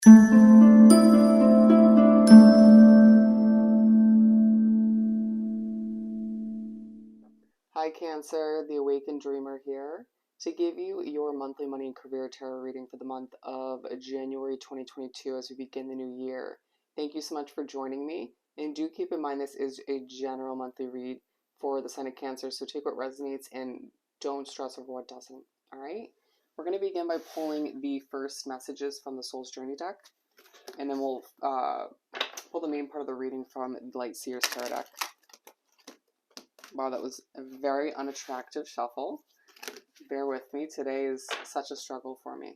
Hi Cancer, the Awakened Dreamer here to give you your monthly money and career tarot reading for the month of January 2022 as we begin the new year. Thank you so much for joining me, and do keep in mind this is a general monthly read for the sign of Cancer, so take what resonates and don't stress over what doesn't. Alright? We're going to begin by pulling the first messages from the Soul's Journey deck, and then we'll pull the main part of the reading from the Light Seer's Tarot deck. Wow, that was a very unattractive shuffle. Bear with me. Today is such a struggle for me.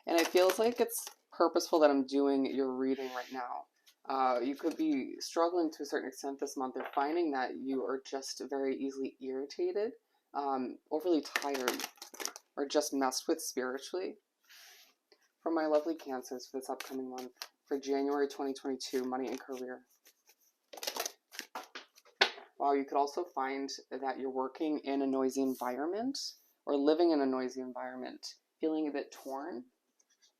And it feels like it's purposeful that I'm doing your reading right now. You could be struggling to a certain extent this month, or finding that you are just very easily irritated, overly tired, or just messed with spiritually. For my lovely Cancers for this upcoming month, for January 2022, money and career. Wow, you could also find that you're working in a noisy environment or living in a noisy environment, feeling a bit torn.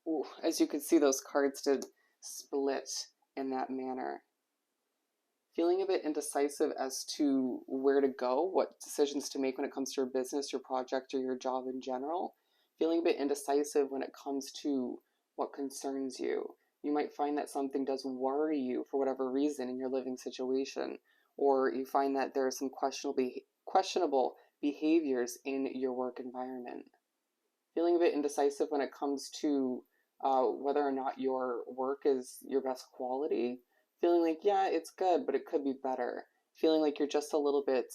Ooh, as you can see, those cards did split in that manner. Feeling a bit indecisive as to where to go, what decisions to make when it comes to your business, your project, or your job in general. Feeling a bit indecisive when it comes to what concerns you. You might find that something does worry you for whatever reason in your living situation, or you find that there are some questionable behaviors in your work environment. Feeling a bit indecisive when it comes to whether or not your work is your best quality. Feeling like, yeah, it's good, but it could be better. Feeling like you're just a little bit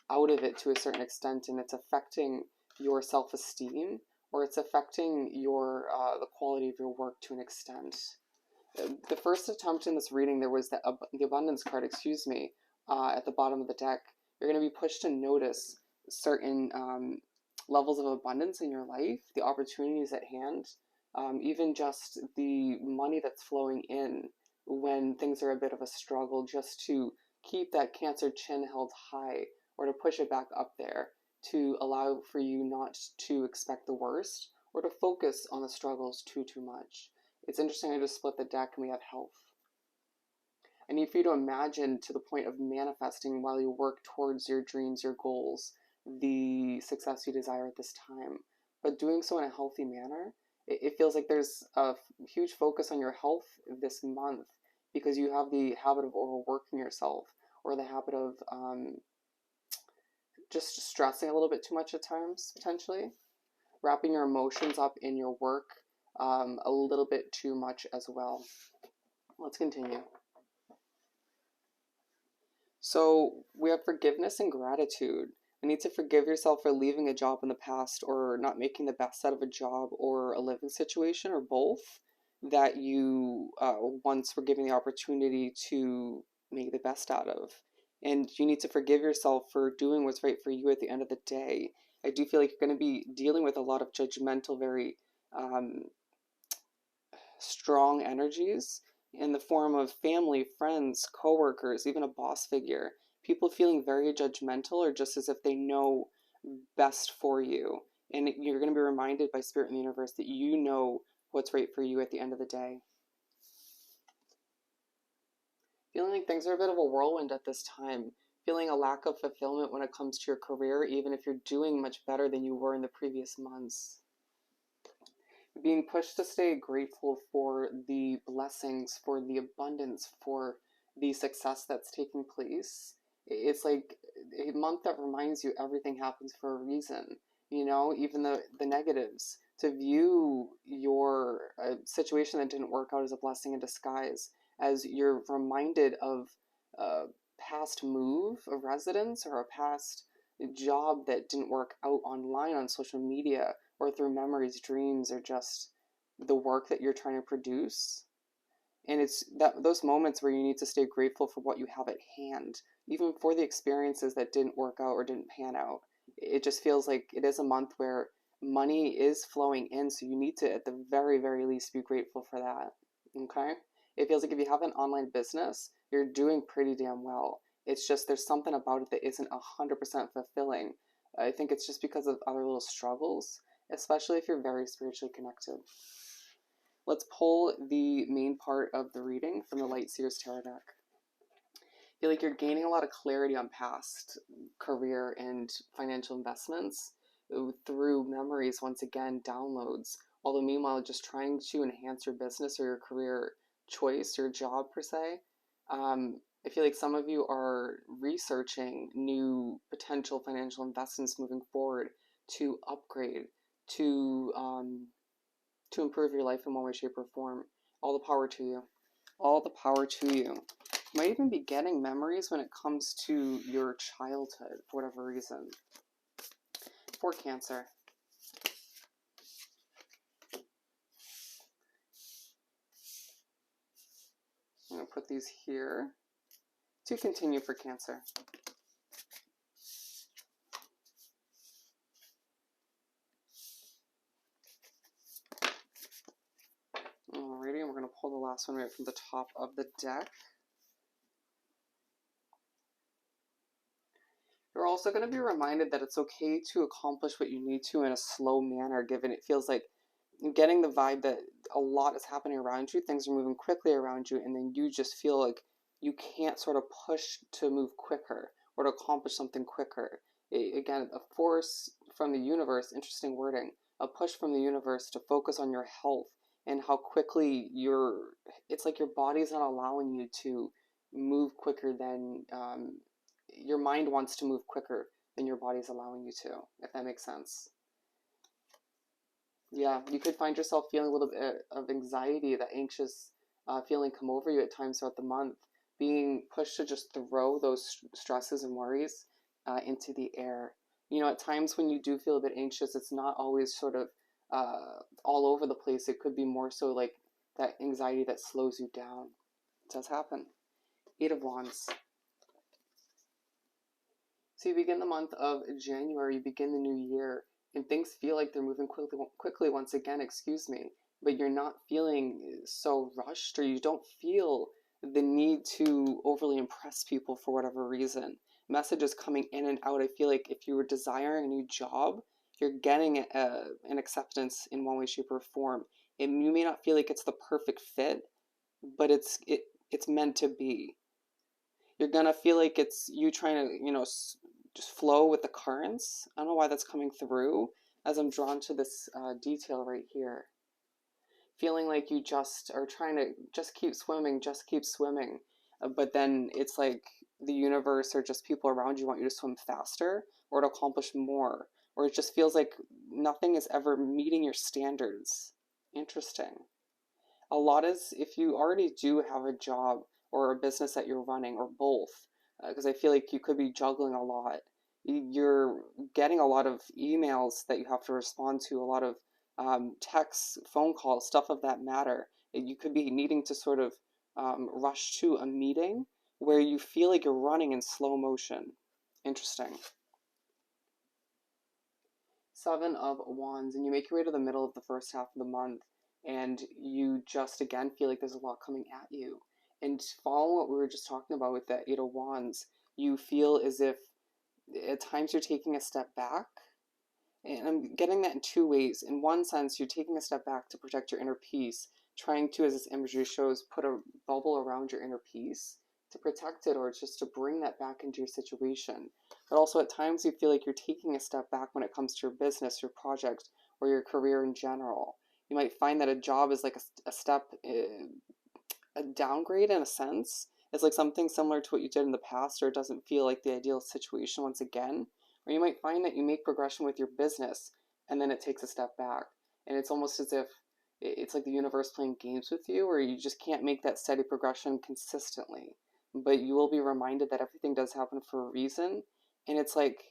out of it to a certain extent, and it's affecting your self-esteem, or it's affecting your the quality of your work to an extent. The first attempt in this reading, there was the abundance card, excuse me, at the bottom of the deck. You're going to be pushed to notice certain levels of abundance in your life, the opportunities at hand, even just the money that's flowing in when things are a bit of a struggle, just to keep that Cancer chin held high, or to push it back up there, to allow for you not to expect the worst or to focus on the struggles too much. It's interesting, I just split the deck and we have health. I need for you to imagine to the point of manifesting while you work towards your dreams, your goals, the success you desire at this time, but doing so in a healthy manner. It feels like there's a huge focus on your health this month because you have the habit of overworking yourself, or the habit of just stressing a little bit too much at times, potentially. Wrapping your emotions up in your work a little bit too much as well. Let's continue. So we have forgiveness and gratitude. You need to forgive yourself for leaving a job in the past, or not making the best out of a job or a living situation, or both, that you once were given the opportunity to make the best out of. And you need to forgive yourself for doing what's right for you at the end of the day. I do feel like you're going to be dealing with a lot of judgmental, very strong energies in the form of family, friends, coworkers, even a boss figure. People feeling very judgmental, or just as if they know best for you. And you're going to be reminded by Spirit and the universe that you know what's right for you at the end of the day. Feeling like things are a bit of a whirlwind at this time. Feeling a lack of fulfillment when it comes to your career, even if you're doing much better than you were in the previous months. Being pushed to stay grateful for the blessings, for the abundance, for the success that's taking place. It's like a month that reminds you everything happens for a reason, you know, even the negatives. To view your situation that didn't work out as a blessing in disguise, as you're reminded of a past move of residence, or a past job that didn't work out online on social media, or through memories, dreams, or just the work that you're trying to produce. And it's those moments where you need to stay grateful for what you have at hand, even for the experiences that didn't work out or didn't pan out. It just feels like it is a month where money is flowing in, so you need to, at the very, very least, be grateful for that. Okay? It feels like if you have an online business, you're doing pretty damn well. It's just there's something about it that isn't 100% fulfilling. I think it's just because of other little struggles, especially if you're very spiritually connected. Let's pull the main part of the reading from the Light Seers Tarot deck. I feel like you're gaining a lot of clarity on past career and financial investments through memories, once again, downloads. Although meanwhile, just trying to enhance your business or your career choice, your job per se. I feel like some of you are researching new potential financial investments moving forward to upgrade, to improve your life in one way, shape, or form. All the power to you. All the power to you. You might even be getting memories when it comes to your childhood for whatever reason. For Cancer. I'm going to put these here to continue for Cancer. Alrighty, and we're going to pull the last one right from the top of the deck. You're also going to be reminded that it's okay to accomplish what you need to in a slow manner, given it feels like I'm getting the vibe that a lot is happening around you, things are moving quickly around you, and then you just feel like you can't sort of push to move quicker or to accomplish something quicker. Again, a force from the universe, interesting wording, a push from the universe to focus on your health and how quickly it's like your body's not allowing you to move quicker than, your mind wants to move quicker than your body's allowing you to, if that makes sense. Yeah, you could find yourself feeling a little bit of anxiety, that anxious feeling come over you at times throughout the month, being pushed to just throw those stresses and worries into the air. You know, at times when you do feel a bit anxious, it's not always sort of all over the place. It could be more so like that anxiety that slows you down. It does happen. 8 of Wands. So you begin the month of January, you begin the new year, and things feel like they're moving quickly once again, excuse me, but you're not feeling so rushed, or you don't feel the need to overly impress people for whatever reason. Messages coming in and out. I feel like if you were desiring a new job, you're getting an acceptance in one way, shape, or form. And you may not feel like it's the perfect fit, but it's meant to be. You're gonna feel like it's you trying to, just flow with the currents. I don't know why that's coming through as I'm drawn to this detail right here. Feeling like you just are trying to just keep swimming, but then it's like the universe or just people around you want you to swim faster or to accomplish more, or it just feels like nothing is ever meeting your standards. Interesting. A lot is if you already do have a job or a business that you're running, or both, because I feel like you could be juggling a lot. You're getting a lot of emails that you have to respond to, a lot of texts, phone calls, stuff of that matter. You could be needing to sort of rush to a meeting where you feel like you're running in slow motion. Interesting. 7 of Wands, and you make your way to the middle of the first half of the month, and you just again feel like there's a lot coming at you. And following what we were just talking about with the 8 of Wands, you feel as if at times you're taking a step back. And I'm getting that in two ways. In one sense, you're taking a step back to protect your inner peace, trying to, as this imagery shows, put a bubble around your inner peace to protect it or just to bring that back into your situation. But also at times you feel like you're taking a step back when it comes to your business, your project, or your career in general. You might find that a job is like a step, a downgrade in a sense. It's like something similar to what you did in the past, or it doesn't feel like the ideal situation once again. Or you might find that you make progression with your business and then it takes a step back. And it's almost as if it's like the universe playing games with you, or you just can't make that steady progression consistently. But you will be reminded that everything does happen for a reason. And it's like,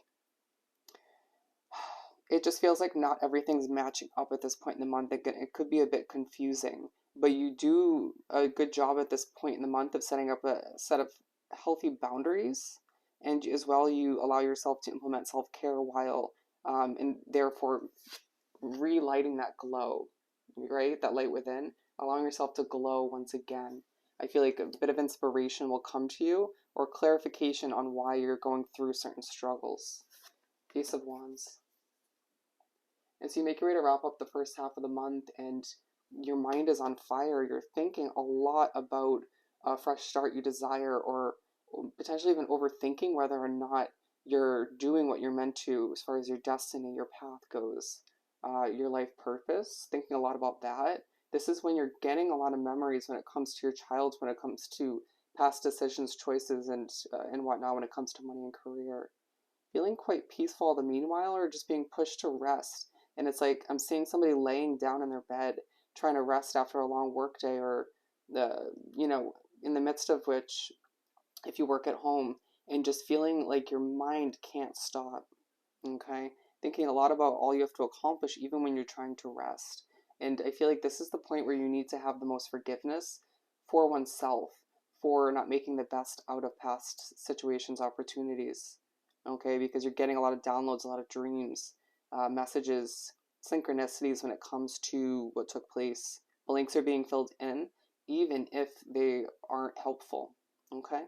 it just feels like not everything's matching up at this point in the month. It could be a bit confusing, but you do a good job at this point in the month of setting up a set of healthy boundaries, and as well you allow yourself to implement self-care while and therefore relighting that glow, right? That light within, allowing yourself to glow once again. I feel like a bit of inspiration will come to you, or clarification on why you're going through certain struggles. Ace of Wands. And so you make your way to wrap up the first half of the month, and your mind is on fire. You're thinking a lot about a fresh start you desire, or potentially even overthinking whether or not you're doing what you're meant to as far as your destiny, your path goes, your life purpose, thinking a lot about that. This is when you're getting a lot of memories when it comes to your child, when it comes to past decisions, choices, and whatnot, when it comes to money and career. Feeling quite peaceful all the meanwhile, or just being pushed to rest. And it's like I'm seeing somebody laying down in their bed trying to rest after a long work day, or in the midst of which, if you work at home, and just feeling like your mind can't stop. Okay, thinking a lot about all you have to accomplish even when you're trying to rest. And I feel like this is the point where you need to have the most forgiveness for oneself for not making the best out of past situations, opportunities. Okay, because you're getting a lot of downloads, a lot of dreams, messages, synchronicities when it comes to what took place. Blanks are being filled in even if they aren't helpful. Okay,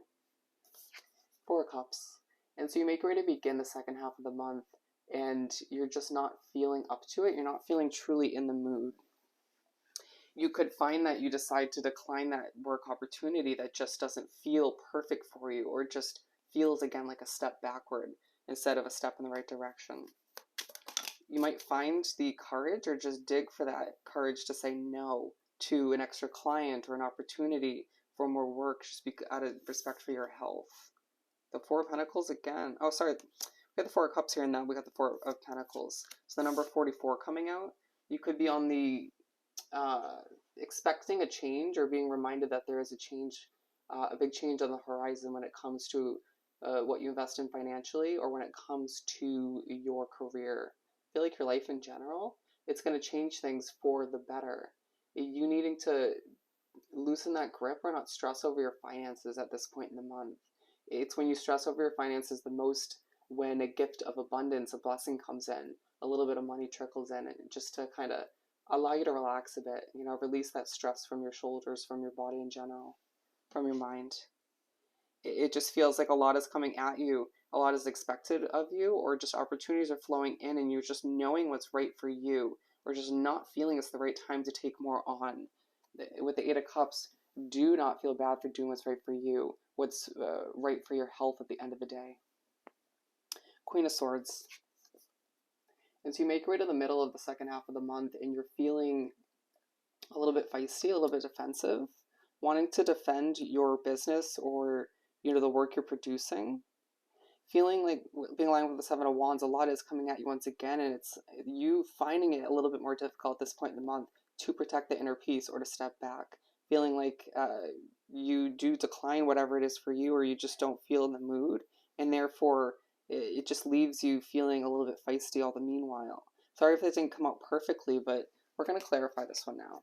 Four of Cups. And so you make your way to begin the second half of the month, and you're just not feeling up to it. You're not feeling truly in the mood. You could find that you decide to decline that work opportunity that just doesn't feel perfect for you, or just feels again like a step backward instead of a step in the right direction. You might find the courage, or just dig for that courage to say no to an extra client or an opportunity for more work, just out of respect for your health. The Four of Pentacles again. Oh, sorry. We got the Four of Cups here, and now we got the Four of Pentacles. So the number 44 coming out. You could be on the expecting a change, or being reminded that there is a change, a big change on the horizon when it comes to what you invest in financially, or when it comes to your career. I feel like your life in general, it's going to change things for the better. You needing to loosen that grip or not stress over your finances at this point in the month. It's when you stress over your finances the most when a gift of abundance, a blessing comes in, a little bit of money trickles in, and just to kind of allow you to relax a bit, release that stress from your shoulders, from your body in general, from your mind. It just feels like a lot is coming at you, a lot is expected of you, or just opportunities are flowing in, and you're just knowing what's right for you, or just not feeling it's the right time to take more on. With the Eight of Cups, do not feel bad for doing what's right for you, what's right for your health at the end of the day. Queen of Swords. As you make your way to the middle of the second half of the month, and you're feeling a little bit feisty, a little bit defensive, wanting to defend your business, or the work you're producing, feeling like being aligned with the Seven of Wands, a lot is coming at you once again, and it's you finding it a little bit more difficult at this point in the month to protect the inner peace, or to step back, feeling like you do decline whatever it is for you, or you just don't feel in the mood, and therefore it just leaves you feeling a little bit feisty all the meanwhile. Sorry if that didn't come out perfectly, but we're going to clarify this one now.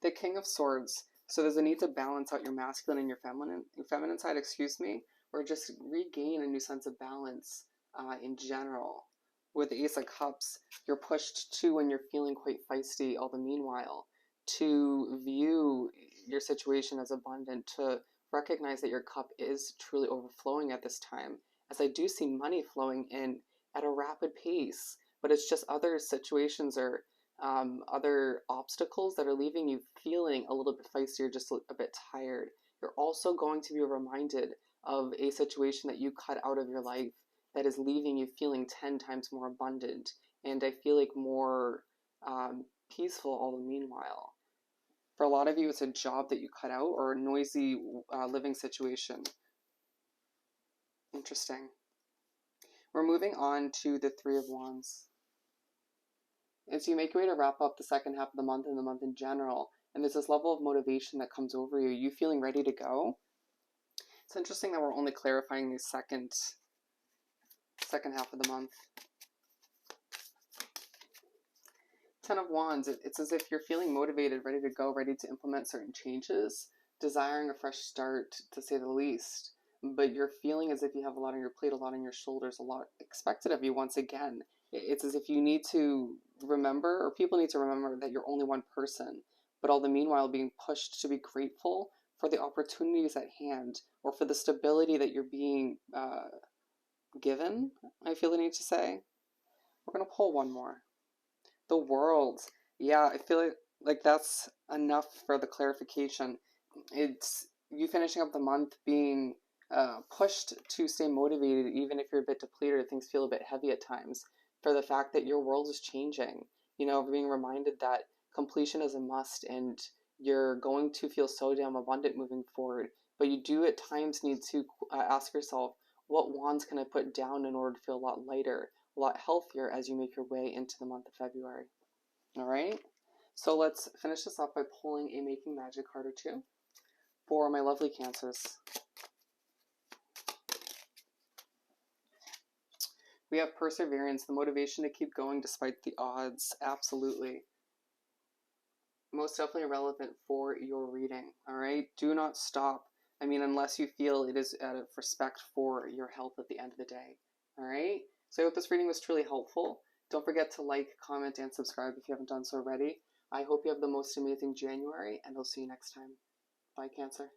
The King of Swords. So there's a need to balance out your masculine and your feminine side, or just regain a new sense of balance in general. With the Ace of Cups, you're pushed to, when you're feeling quite feisty all the meanwhile, to view your situation as abundant, to recognize that your cup is truly overflowing at this time, as I do see money flowing in at a rapid pace, but it's just other situations, or other obstacles that are leaving you feeling a little bit feisty, or just a bit tired. You're also going to be reminded of a situation that you cut out of your life that is leaving you feeling 10 times more abundant, and I feel like more peaceful all the meanwhile. For a lot of you, it's a job that you cut out, or a noisy living situation. Interesting. We're moving on to the Three of Wands. As you make your way to wrap up the second half of the month, and the month in general, and there's this level of motivation that comes over you, you feeling ready to go. It's interesting that we're only clarifying the second half of the month. Ten of Wands, it's as if you're feeling motivated, ready to go, ready to implement certain changes, desiring a fresh start, to say the least. But you're feeling as if you have a lot on your plate, a lot on your shoulders, a lot expected of you once again. It's as if you need to remember, or people need to remember, that you're only one person, but all the meanwhile being pushed to be grateful for the opportunities at hand, or for the stability that you're being given, I feel the need to say. We're going to pull one more. The World. Yeah, I feel like that's enough for the clarification. It's you finishing up the month being pushed to stay motivated, even if you're a bit depleted, things feel a bit heavy at times, for the fact that your world is changing. You know, being reminded that completion is a must and you're going to feel so damn abundant moving forward. But you do at times need to ask yourself, what wands can I put down in order to feel a lot lighter, a lot healthier as you make your way into the month of February? All right. So let's finish this off by pulling a Making Magic card or two for my lovely Cancers. We have perseverance, the motivation to keep going despite the odds. Absolutely. Most definitely relevant for your reading. All right. Do not stop. I mean, unless you feel it is out of respect for your health at the end of the day. All right. So I hope this reading was truly helpful. Don't forget to like, comment, and subscribe if you haven't done so already. I hope you have the most amazing January, and I'll see you next time. Bye, Cancer.